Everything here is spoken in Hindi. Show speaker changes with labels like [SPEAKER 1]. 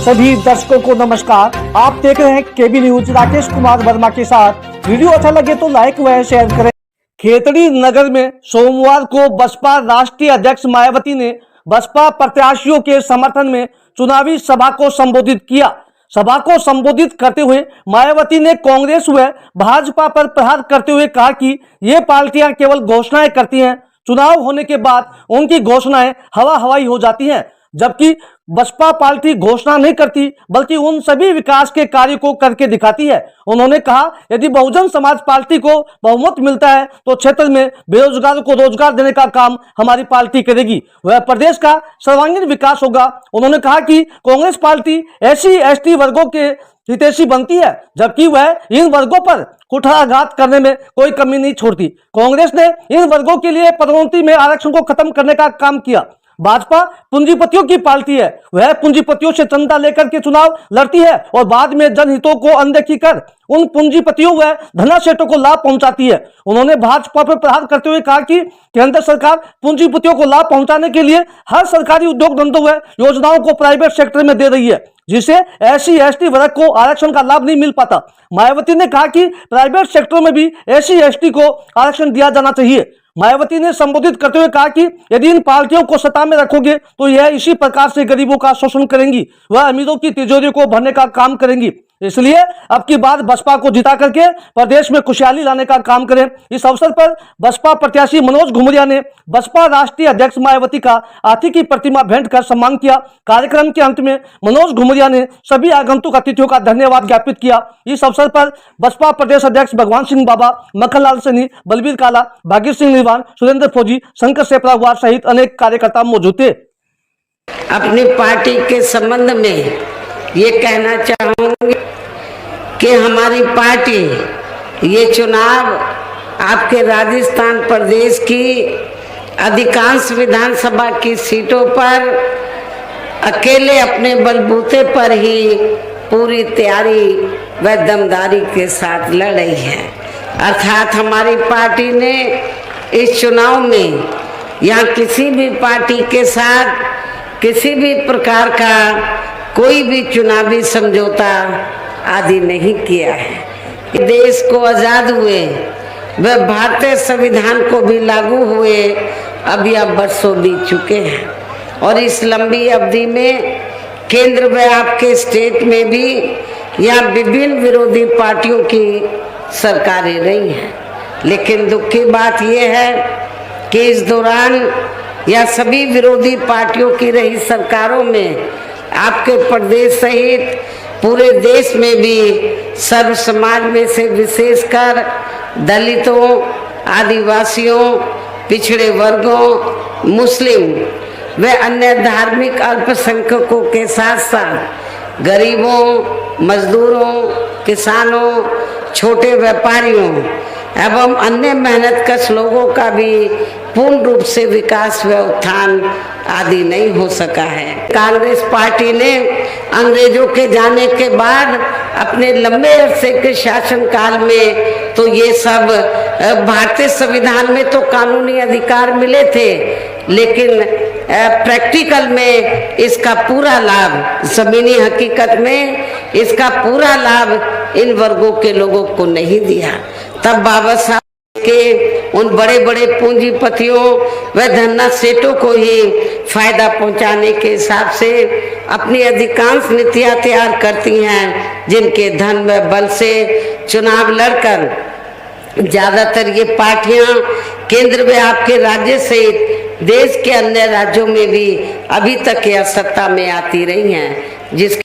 [SPEAKER 1] सभी दर्शकों को नमस्कार। आप देख रहे हैं केबी न्यूज। राकेश कुमार वर्मा के साथ। वीडियो अच्छा लगे तो लाइक व शेयर करें। खेतड़ी नगर में सोमवार को बसपा राष्ट्रीय अध्यक्ष मायावती ने बसपा प्रत्याशियों के समर्थन में चुनावी सभा को संबोधित किया। सभा को संबोधित करते हुए मायावती ने कांग्रेस व भाजपा पर प्रहार करते हुए कहा कि ये पार्टियां केवल घोषणाएं करती हैं, चुनाव होने के बाद उनकी घोषणाएं हवा हवाई हो जाती हैं, जबकि बसपा पार्टी घोषणा नहीं करती बल्कि उन सभी विकास के कार्य को करके दिखाती है। उन्होंने कहा, यदि बहुजन समाज पार्टी को बहुमत मिलता है तो क्षेत्र में बेरोजगारों को रोजगार देने का काम हमारी पार्टी करेगी, वह प्रदेश का सर्वांगीण विकास होगा। उन्होंने कहा कि कांग्रेस पार्टी SC/ST वर्गों के हितैषी बनती है, जबकि वह इन वर्गों पर कुठाराघात करने में कोई कमी नहीं छोड़ती। कांग्रेस ने इन वर्गों के लिए पदोन्नति में आरक्षण को खत्म करने का काम किया। भाजपा पूंजीपतियों की पार्टी है, वह पूंजीपतियों से चंदा लेकर के चुनाव लड़ती है और बाद में जनहितों को अनदेखी कर उन पूंजीपतियों व धनासेठों को लाभ पहुंचाती है। उन्होंने भाजपा पर प्रहार करते हुए कहा कि केंद्र सरकार पूंजीपतियों को लाभ पहुंचाने के लिए हर सरकारी उद्योग धंधों व योजनाओं को प्राइवेट सेक्टर में दे रही है, जिससे SC/ST वर्ग को आरक्षण का लाभ नहीं मिल पाता। मायावती ने कहा कि प्राइवेट सेक्टर में भी SC/ST को आरक्षण दिया जाना चाहिए। मायावती ने संबोधित करते हुए कहा कि यदि इन पार्टियों को सत्ता में रखोगे तो यह इसी प्रकार से गरीबों का शोषण करेंगी, वह अमीरों की तिजोरी को भरने का काम करेंगी। इसलिए अब की बार बसपा को जिता करके प्रदेश में खुशहाली लाने का काम करें। इस अवसर पर बसपा प्रत्याशी मनोज घुमरिया ने बसपा राष्ट्रीय अध्यक्ष मायावती का हाथी की प्रतिमा भेंट कर सम्मान किया। कार्यक्रम के अंत में मनोज घुमरिया ने सभी आगंतुक अतिथियों का धन्यवाद ज्ञापित किया। इस अवसर पर बसपा प्रदेश अध्यक्ष भगवान सिंह बाबा, मक्खनलाल सैनी, बलबीर काला, भागीर सिंह निर्वाण, सुरेंद्र फौजी, शंकर सेपरावार सहित अनेक कार्यकर्ता मौजूद थे।
[SPEAKER 2] अपनी पार्टी के संबंध में ये कहना चाहूंगी कि हमारी पार्टी ये चुनाव आपके राजस्थान प्रदेश की अधिकांश विधानसभा की सीटों पर अकेले अपने बलबूते पर ही पूरी तैयारी व दमदारी के साथ लड़ रही है। अर्थात हमारी पार्टी ने इस चुनाव में यहाँ किसी भी पार्टी के साथ किसी भी प्रकार का कोई भी चुनावी समझौता आदि नहीं किया है। देश को आज़ाद हुए व भारतीय संविधान को भी लागू हुए अब यह बरसों बीत चुके हैं और इस लंबी अवधि में केंद्र व आपके स्टेट में भी यहाँ विभिन्न विरोधी पार्टियों की सरकारें रही हैं। लेकिन दुख की बात यह है कि इस दौरान यह सभी विरोधी पार्टियों की रही सरकारों में आपके प्रदेश सहित पूरे देश में भी सर्व समाज में से विशेषकर दलितों, आदिवासियों, पिछड़े वर्गों, मुस्लिम व अन्य धार्मिक अल्पसंख्यकों के साथ साथ गरीबों, मजदूरों, किसानों, छोटे व्यापारियों एवं अन्य मेहनतकश लोगों का भी पूर्ण रूप से विकास व उत्थान आदि नहीं हो सका है। कांग्रेस पार्टी ने अंग्रेजों के जाने के बाद अपने लंबे अरसे के शासनकाल में तो ये सब भारतीय संविधान में तो कानूनी अधिकार मिले थे, लेकिन प्रैक्टिकल में इसका पूरा लाभ, जमीनी हकीकत में इसका पूरा लाभ इन वर्गों के लोगों को नहीं दिया। तब बाबा साहब के उन बड़े बड़े पूंजीपतियों व धन्ना सेठों को ही फायदा पहुंचाने के हिसाब से अपनी अधिकांश नीतियां तैयार करती हैं, जिनके धन व बल से चुनाव लड़कर ज्यादातर ये पार्टियां केंद्र में आपके राज्य सहित देश के अन्य राज्यों में भी अभी तक यह सत्ता में आती रही हैं, जिस